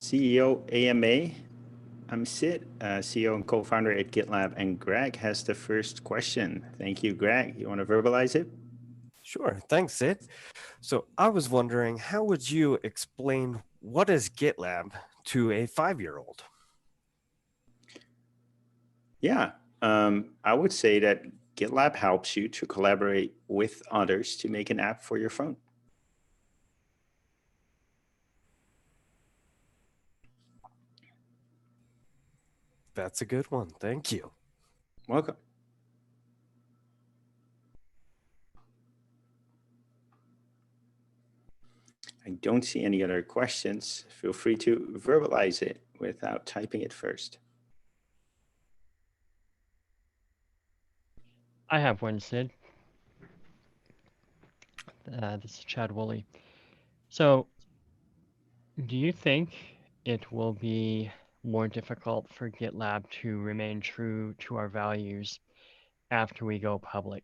CEO AMA. I'm Sid, CEO and co-founder at GitLab, and Greg has the first question. Thank you, Greg. You want to verbalize it? Sure, thanks, Sid. So I was wondering, how would you explain what is GitLab to a 5-year-old? Yeah, I would say that GitLab helps you to collaborate with others to make an app for your phone. That's a good one. Thank you. Welcome. I don't see any other questions. Feel free to verbalize it without typing it first. I have one, Sid. This is Chad Woolley. So, do you think it will be more difficult for GitLab to remain true to our values after we go public?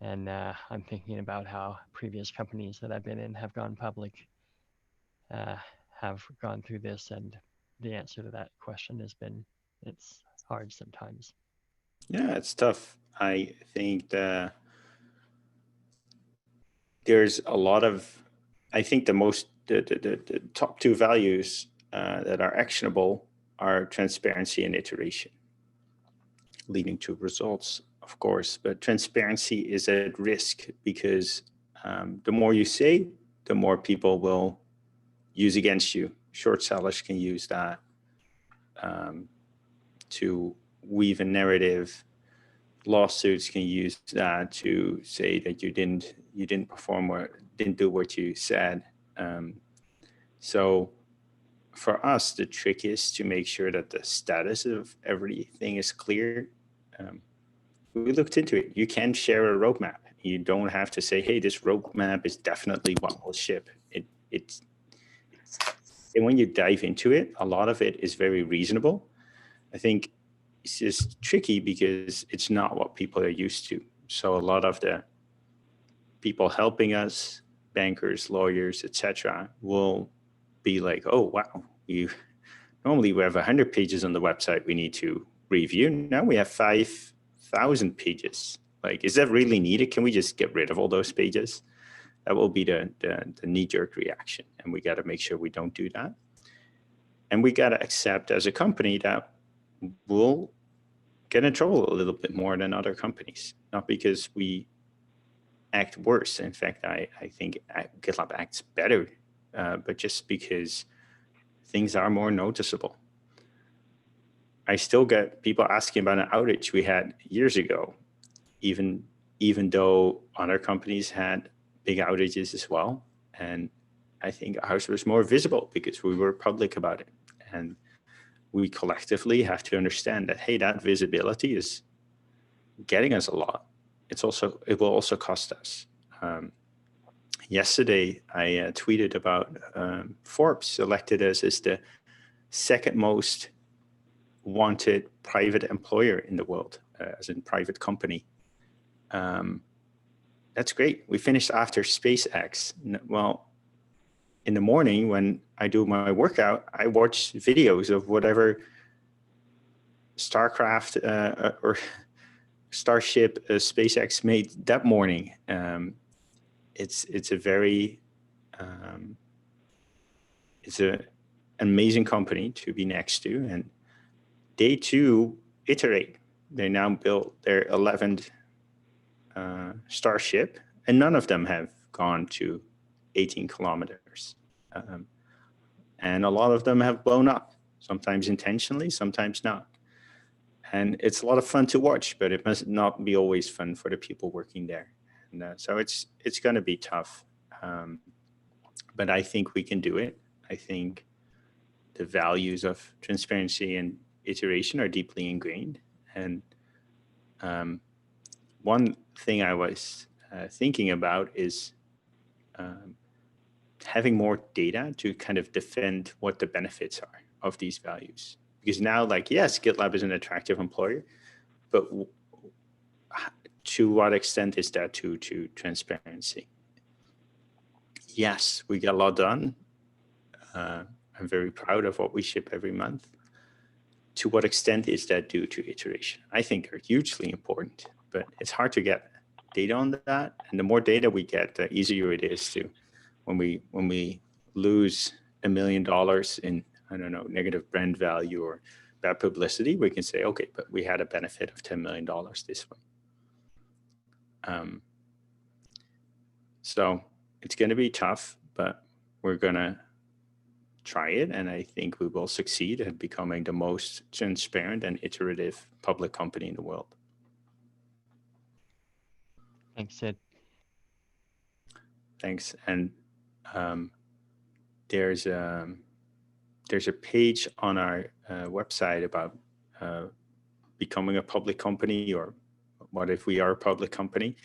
And I'm thinking about how previous companies that I've been in have gone public, have gone through this, and the answer to that question has been it's hard sometimes. Yeah, it's tough. I think there's a lot of, I think the top two values that are actionable are transparency and iteration, leading to results, of course, but transparency is at risk because the more you say, the more people will use against you. Short sellers can use that to weave a narrative. Lawsuits can use that to say that you didn't perform or didn't do what you said. So for us, the trick is to make sure that the status of everything is clear. We looked into it. You can share a roadmap. You don't have to say, hey, this roadmap is definitely what will ship. And when you dive into it, a lot of it is very reasonable. I think it's just tricky because it's not what people are used to. So a lot of the people helping us, bankers, lawyers, etc., will be like, oh, wow, normally we have 100 pages on the website we need to review. Now we have 5,000 pages. Like, is that really needed? Can we just get rid of all those pages? That will be the knee-jerk reaction. And we got to make sure we don't do that. And we got to accept as a company that we'll get in trouble a little bit more than other companies, not because we act worse. In fact, I think GitLab acts better, but just because things are more noticeable. I still get people asking about an outage we had years ago, even though other companies had big outages as well. And I think ours was more visible because we were public about it. And we collectively have to understand that, hey, that visibility is getting us a lot. It will also cost us. Yesterday, I tweeted about Forbes selected us as the second most wanted private employer in the world, as in private company. That's great. We finished after SpaceX. Well, in the morning when I do my workout, I watch videos of whatever Starcraft or Starship SpaceX made that morning. It's a very, it's an amazing company to be next to, and they too iterate. They now built their 11th Starship, and none of them have gone to 18 kilometers. And a lot of them have blown up, sometimes intentionally, sometimes not. And it's a lot of fun to watch, but it must not be always fun for the people working there. And so it's going to be tough. But I think we can do it. I think the values of transparency and iteration are deeply ingrained. And one thing I was thinking about is having more data to kind of defend what the benefits are of these values. Because now, like, yes, GitLab is an attractive employer, but to what extent is that to transparency? Yes, we get a lot done. I I'm very proud of what we ship every month. To what extent is that due to iteration? I think are hugely important, but it's hard to get data on that. And the more data we get, the easier it is to, when we lose $1 million in, I don't know, negative brand value or bad publicity, we can say, okay, but we had a benefit of $10 million this way. So it's going to be tough, but we're going to try it. And I think we will succeed at becoming the most transparent and iterative public company in the world. Thanks, Sid. Thanks. And there's a page on our website about becoming a public company, or what if we are a public company.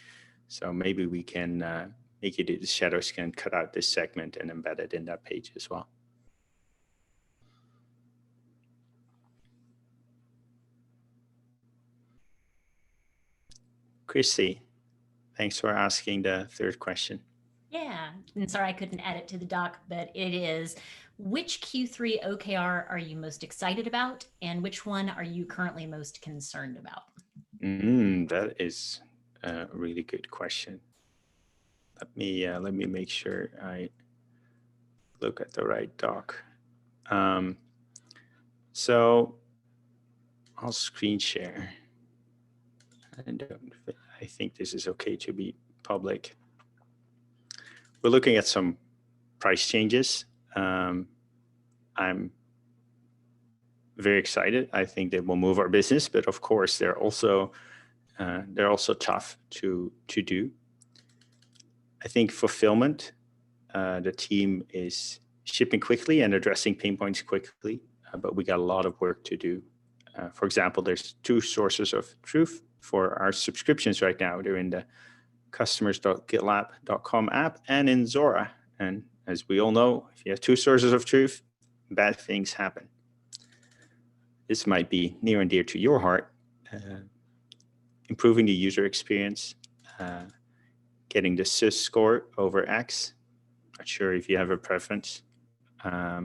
So maybe we can make it, the shadows can cut out this segment and embed it in that page as well. Christy, thanks for asking the third question. Yeah, and sorry I couldn't add it to the doc, but it is, which Q3 OKR are you most excited about, and which one are you currently most concerned about? That is a really good question. Let me make sure I look at the right doc. So I'll screen share. I think this is okay to be public. We're looking at some price changes. I'm very excited. I think they will move our business, but of course they're also tough to do. I think fulfillment, the team is shipping quickly and addressing pain points quickly, but we got a lot of work to do. For example, there's 2 sources of truth for our subscriptions right now. They're in the customers.gitlab.com app and in Zora. And as we all know, if you have 2 sources of truth, bad things happen. This might be near and dear to your heart. Improving the user experience, getting the sys score over X. Not sure if you have a preference. I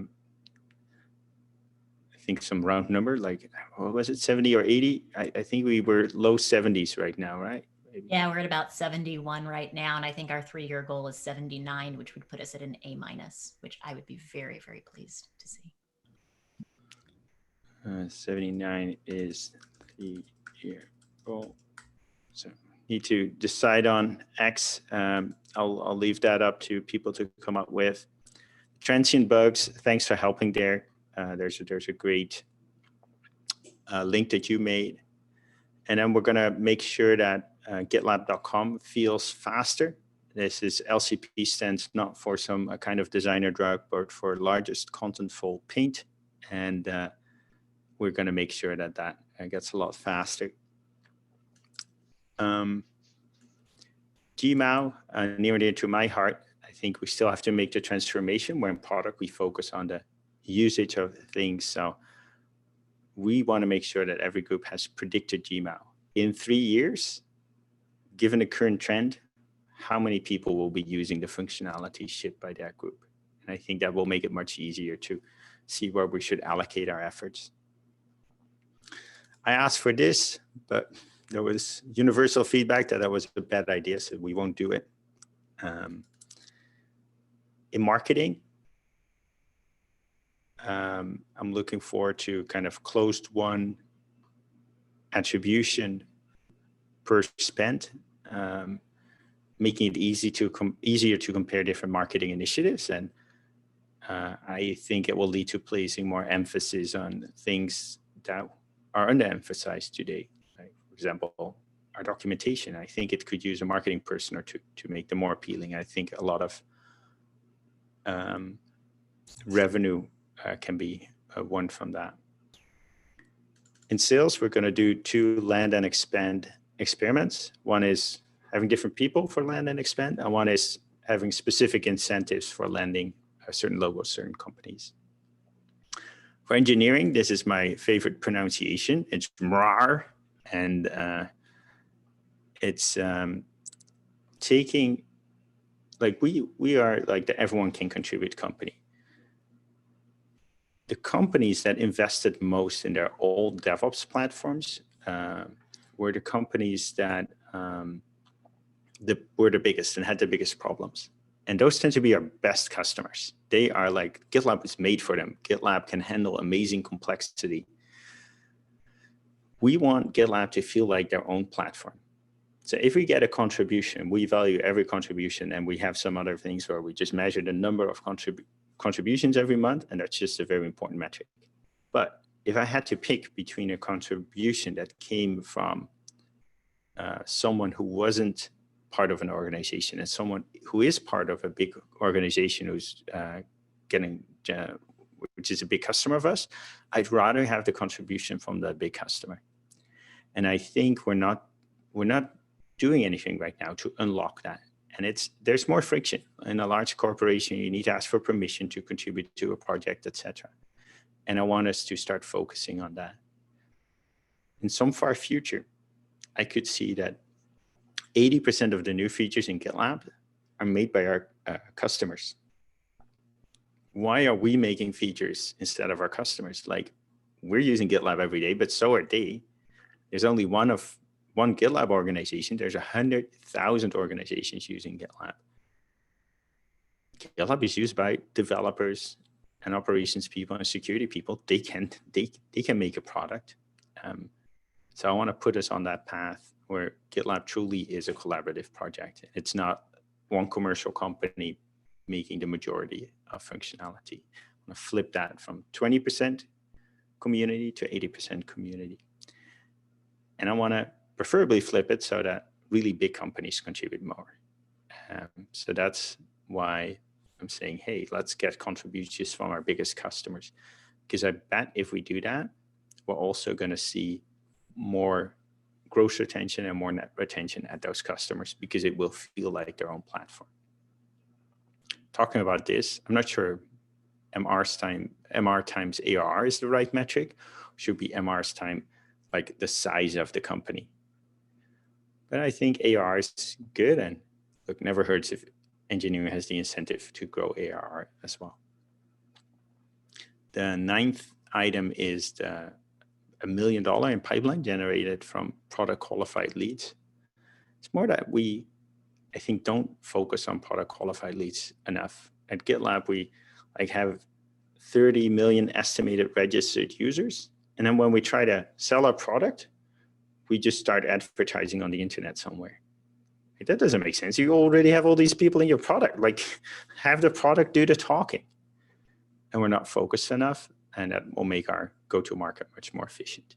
think some round number, like, what was it, 70 or 80? I think we were low 70s right now, right? Maybe. Yeah, we're at about 71 right now, and I think our 3-year goal is 79, which would put us at an A-, which I would be very, very pleased to see. 79 is the year goal. So need to decide on X. I'll leave that up to people to come up with. Transient bugs, thanks for helping there. There's a great link that you made. And then we're gonna make sure that GitLab.com feels faster. This is LCP stands not for some kind of designer drug, but for largest contentful paint. And we're gonna make sure that that gets a lot faster. Gmao, near and dear to my heart. I think we still have to make the transformation where in product we focus on the usage of things. So we want to make sure that every group has predicted Gmao. In 3 years, given the current trend, how many people will be using the functionality shipped by that group? And I think that will make it much easier to see where we should allocate our efforts. I asked for this, but there was universal feedback that that was a bad idea, so we won't do it. In marketing, I'm looking forward to kind of closed-won attribution per spend, making it easier to compare different marketing initiatives. And I think it will lead to placing more emphasis on things that are underemphasized today. Like, for example, our documentation. I think it could use a marketing person or two to make them more appealing. I think a lot of revenue can be won from that. In sales, we're going to do 2 land and expand experiments. One is having different people for land and expand, and one is having specific incentives for landing certain logos, certain companies. For engineering, this is my favorite pronunciation. It's MRAR, and it's taking, like we are like the everyone can contribute company. the companies that invested most in their old DevOps platforms were the companies that were the biggest and had the biggest problems. And those tend to be our best customers. They are like, GitLab is made for them. GitLab can handle amazing complexity. We want GitLab to feel like their own platform. So if we get a contribution, we value every contribution, and we have some other things where we just measure the number of contributions every month, and that's just a very important metric. But if I had to pick between a contribution that came from someone who wasn't part of an organization and someone who is part of a big organization who's which is a big customer of us, I'd rather have the contribution from that big customer. And I think we're not doing anything right now to unlock that. And there's more friction. In a large corporation, you need to ask for permission to contribute to a project, etc. And I want us to start focusing on that. In some far future, I could see that 80% of the new features in GitLab are made by our customers. Why are we making features instead of our customers? Like, we're using GitLab every day, but so are they. There's only one GitLab organization. There's 100,000 organizations using GitLab. GitLab is used by developers and operations people and security people. They can make a product. So I want to put us on that path where GitLab truly is a collaborative project. It's not one commercial company making the majority of functionality. I want to flip that from 20% community to 80% community. And I want to preferably flip it so that really big companies contribute more. So that's why I'm saying, hey, let's get contributions from our biggest customers. Because I bet if we do that, we're also going to see more gross retention and more net retention at those customers, because it will feel like their own platform. Talking about this, I'm not sure MR times ARR is the right metric. Should be MR's time, like the size of the company. But I think ARR is good, and look, never hurts if engineering has the incentive to grow ARR as well. The 9th item is the $1 million in pipeline generated from product qualified leads. It's more that we, I think, don't focus on product qualified leads enough. At GitLab, we have 30 million estimated registered users. And then when we try to sell our product, we just start advertising on the internet somewhere. That doesn't make sense. You already have all these people in your product. Like, have the product do the talking. And we're not focused enough, and that will make our go-to-market much more efficient.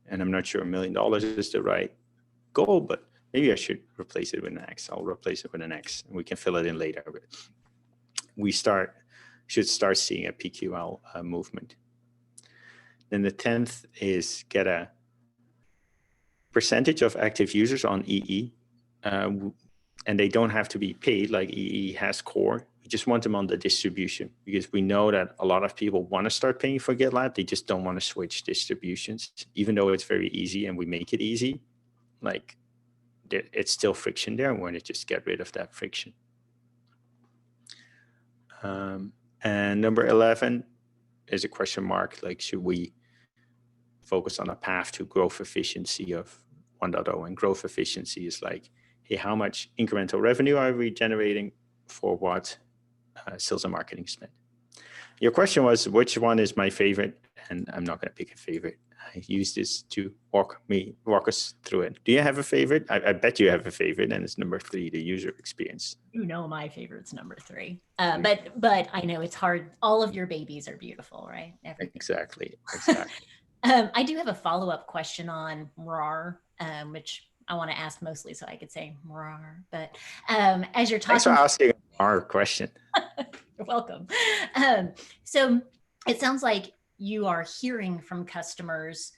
And I'm not sure $1 million is the right goal, but maybe I should replace it with an X. I'll replace it with an X, and we can fill it in later. But we should start seeing a PQL movement. Then the 10th is get a percentage of active users on EE. And they don't have to be paid like EE has core. We just want them on the distribution, because we know that a lot of people want to start paying for GitLab. They just don't want to switch distributions, even though it's very easy and we make it easy. Like, it's still friction there, and we want to just get rid of that friction. And number 11 is a question mark. Like, should we focus on a path to growth efficiency of 1.0? And growth efficiency is like, hey, how much incremental revenue are we generating for what sales and marketing spend? Your question was, which one is my favorite? And I'm not going to pick a favorite. I use this to walk us through it. Do you have a favorite? I bet you have a favorite, and it's number 3, the user experience. You know my favorite's number 3. But I know it's hard. All of your babies are beautiful, right? Everything. Exactly. I do have a follow-up question on RAR, which I want to ask mostly so I could say RAR. But as you're talking, thanks for asking our question. You're welcome. So it sounds like you are hearing from customers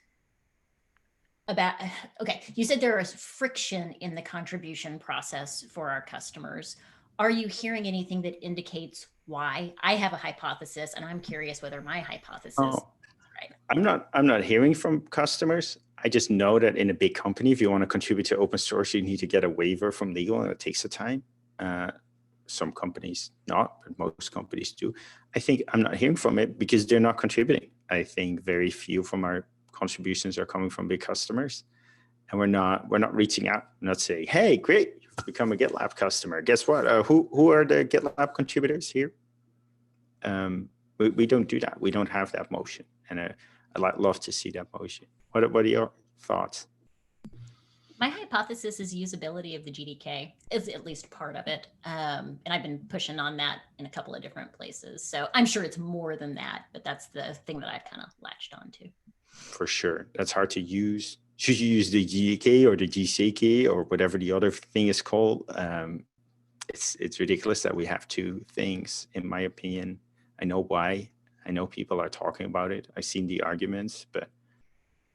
about, okay, you said there is friction in the contribution process for our customers. Are you hearing anything that indicates why? I have a hypothesis, and I'm curious whether my hypothesis is right. I'm not hearing from customers. I just know that in a big company, if you want to contribute to open source, you need to get a waiver from legal, and it takes the time. some companies not, but most companies do. I think I'm not hearing from it because they're not contributing. I think very few from our contributions are coming from big customers, and we're not reaching out, not saying, "Hey, great, you've become a GitLab customer. Guess what? Who are the GitLab contributors here?" We don't do that. We don't have that motion, and I'd love to see that motion. What are your thoughts? My hypothesis is usability of the GDK is at least part of it. And I've been pushing on that in a couple of different places. So I'm sure it's more than that, but that's the thing that I've kind of latched onto. For sure. That's hard to use. Should you use the GDK or the GCK or whatever the other thing is called? It's ridiculous that we have two things, in my opinion. I know why. I know people are talking about it. I've seen the arguments, but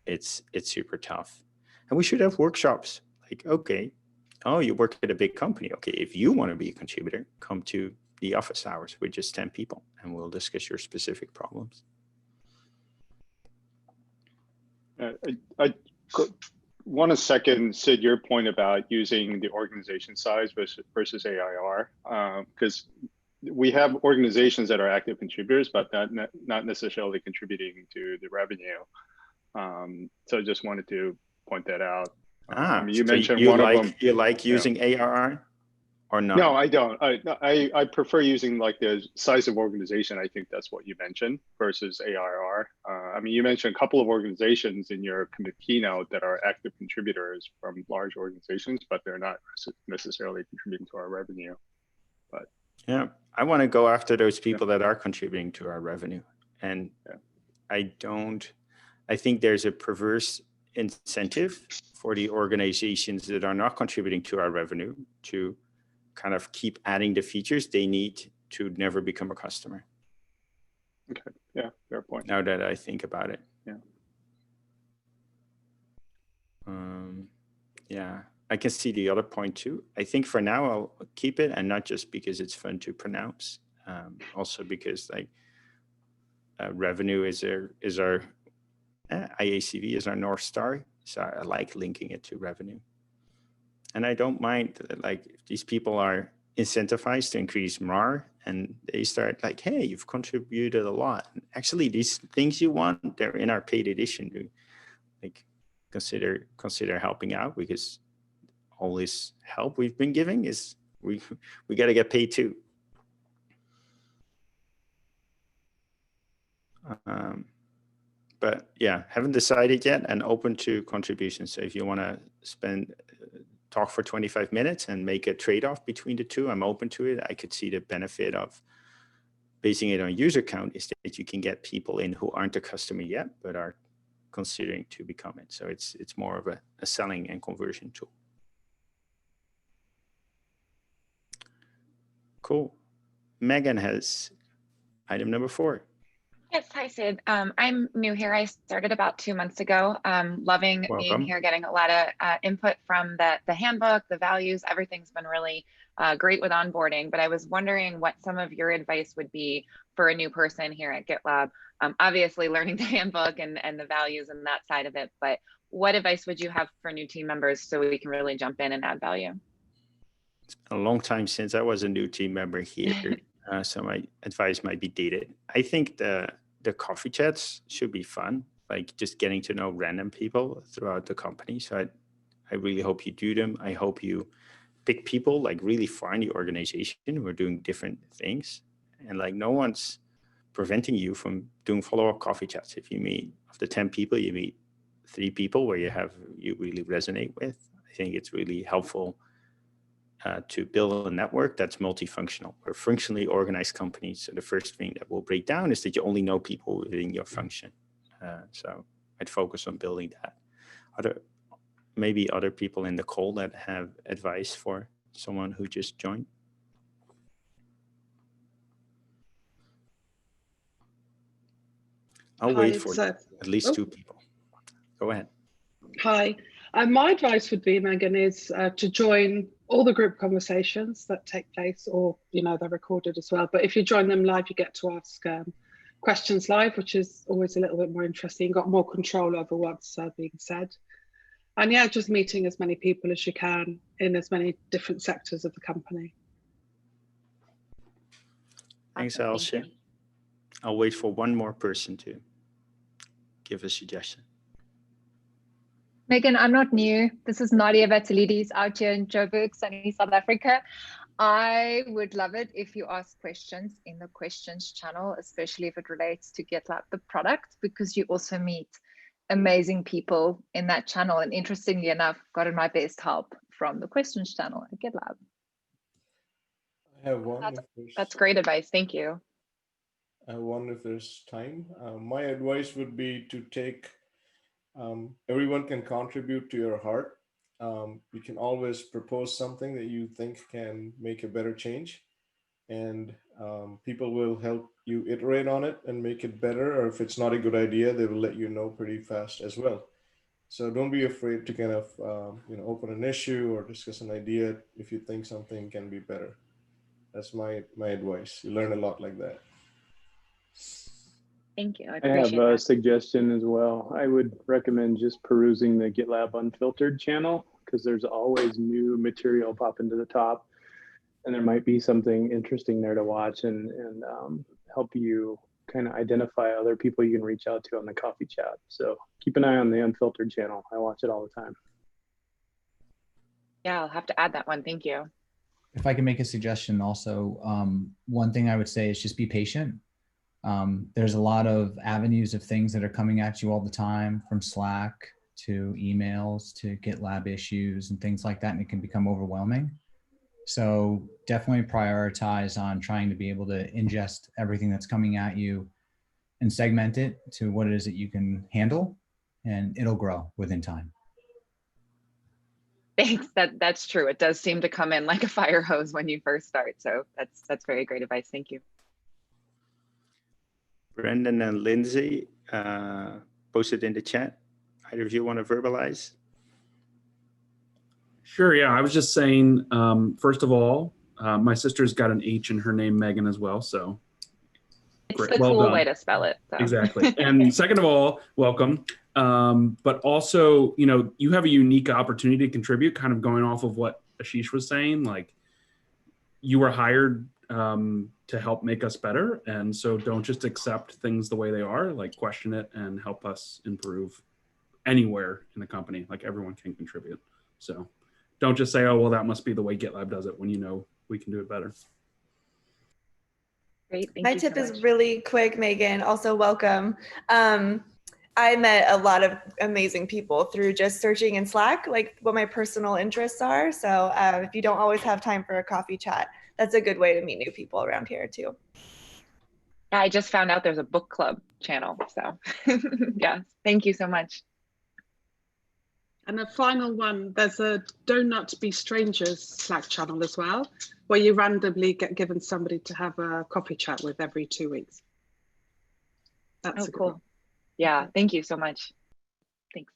it's super tough. And we should have workshops like, okay, oh, you work at a big company. Okay, if you want to be a contributor, come to the office hours with just 10 people and we'll discuss your specific problems. I want to second, Sid, your point about using the organization size versus AIR, because we have organizations that are active contributors, but not necessarily contributing to the revenue. So I just wanted to point that out. I mean, you so mentioned you one like, of them. You like using ARR or not? No, I don't. I prefer using like the size of organization. I think that's what you mentioned versus ARR. I mean, you mentioned a couple of organizations in your keynote that are active contributors from large organizations, but they're not necessarily contributing to our revenue. But yeah, I want to go after those people that are contributing to our revenue. And I think there's a perverse incentive for the organizations that are not contributing to our revenue to kind of keep adding the features they need to never become a customer. Okay, yeah, fair point. Now that I think about it. Yeah. Yeah, I can see the other point too. I think for now I'll keep it, and not just because it's fun to pronounce, also because like revenue is our IACV is our North Star. So I like linking it to revenue. And I don't mind like if these people are incentivized to increase MAR and they start like, hey, you've contributed a lot. And actually, these things you want, they're in our paid edition. Like consider helping out, because all this help we've been giving is we got to get paid too. But yeah, haven't decided yet and open to contributions. So if you want to talk for 25 minutes and make a trade-off between the two, I'm open to it. I could see the benefit of basing it on user count is that you can get people in who aren't a customer yet, but are considering to become it. So it's more of a selling and conversion tool. Cool. Megan has item number 4. Yes, hi Sid. I'm new here. I started about 2 months ago. Loving being here, getting a lot of input from the handbook, the values, everything's been really great with onboarding, but I was wondering what some of your advice would be for a new person here at GitLab. Obviously learning the handbook and the values and that side of it, but what advice would you have for new team members so we can really jump in and add value? It's been a long time since I was a new team member here. So my advice might be dated. I think the coffee chats should be fun, like just getting to know random people throughout the company. So I really hope you do them. I hope you pick people like really far in the organization who are doing different things. And like no one's preventing you from doing follow-up coffee chats. If you meet, of the 10 people, you meet 3 people where you really resonate with. I think it's really helpful to build a network that's multifunctional. We're functionally organized companies. So the first thing that will break down is that you only know people within your function. So I'd focus on building that. Maybe other people in the call that have advice for someone who just joined. I'll wait for at least 2 people. Go ahead. Hi. My advice would be, Megan, is to join all the group conversations that take place, or, they're recorded as well. But if you join them live, you get to ask questions live, which is always a little bit more interesting. You've got more control over what's being said. And yeah, just meeting as many people as you can in as many different sectors of the company. Thanks, Awesome, Alicia. thank you. I'll wait for one more person to give a suggestion. Megan, I'm not new. This is Nadia Vatilides out here in Joburg, sunny South Africa. I would love it if you ask questions in the questions channel, especially if it relates to GitLab, the product, because you also meet amazing people in that channel. And interestingly enough, gotten my best help from the questions channel at GitLab. I have one. That's great advice. Thank you. I wonder if there's time. My advice would be to take, everyone can contribute to your heart. You can always propose something that you think can make a better change, and people will help you iterate on it and make it better. Or if it's not a good idea, they will let you know pretty fast as well. So don't be afraid to kind of open an issue or discuss an idea if you think something can be better. That's my advice. You learn a lot like that. Thank you. I have appreciate a that. suggestion as well. I would recommend just perusing the GitLab Unfiltered channel, because there's always new material popping to the top, and there might be something interesting there to watch and help you kind of identify other people you can reach out to on the coffee chat. So keep an eye on the Unfiltered channel. I watch it all the time. Yeah, I'll have to add that one. Thank you. If I can make a suggestion also, one thing I would say is just be patient. There's a lot of avenues of things that are coming at you all the time, from Slack to emails to GitLab issues and things like that, and it can become overwhelming. So definitely prioritize on trying to be able to ingest everything that's coming at you and segment it to what it is that you can handle, and it'll grow within time. Thanks. That's true. It does seem to come in like a fire hose when you first start. So that's very great advice. Thank you. Brendan and Lindsay posted in the chat. Either of you want to verbalize? Sure, yeah. I was just saying, first of all, my sister's got an H in her name, Megan, as well. So it's great. the Well cool done. way to spell it. So. Exactly. And second of all, welcome. But also, you have a unique opportunity to contribute, kind of going off of what Ashish was saying. Like, you were hired to help make us better. And so don't just accept things the way they are, like question it and help us improve anywhere in the company. Like, everyone can contribute. So don't just say, oh, well, that must be the way GitLab does it, when you know we can do it better. Great. Thank My you tip so is much. really quick, Megan. Also, welcome. I met a lot of amazing people through just searching in Slack, like what my personal interests are. So if you don't always have time for a coffee chat, that's a good way to meet new people around here too. Yeah, I just found out there's a book club channel. So yeah, thank you so much. And the final one, there's a Don't Be Strangers Slack channel as well, where you randomly get given somebody to have a coffee chat with every 2 weeks. That's cool. One. Yeah, thank you so much. Thanks.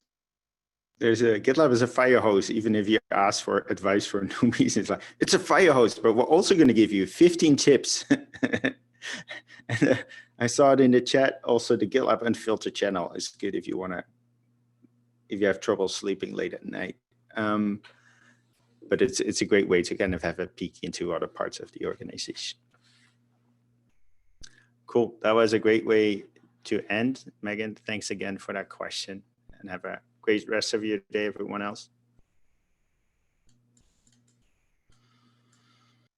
There's a GitLab is a fire hose. Even if you ask for advice for newbies, it's like, it's a fire hose, but we're also going to give you 15 tips. And I saw it in the chat. Also, the GitLab Unfiltered channel is good if you have trouble sleeping late at night. But it's a great way to kind of have a peek into other parts of the organization. Cool. That was a great way to end. Megan, thanks again for that question, and have a great rest of your day, everyone else.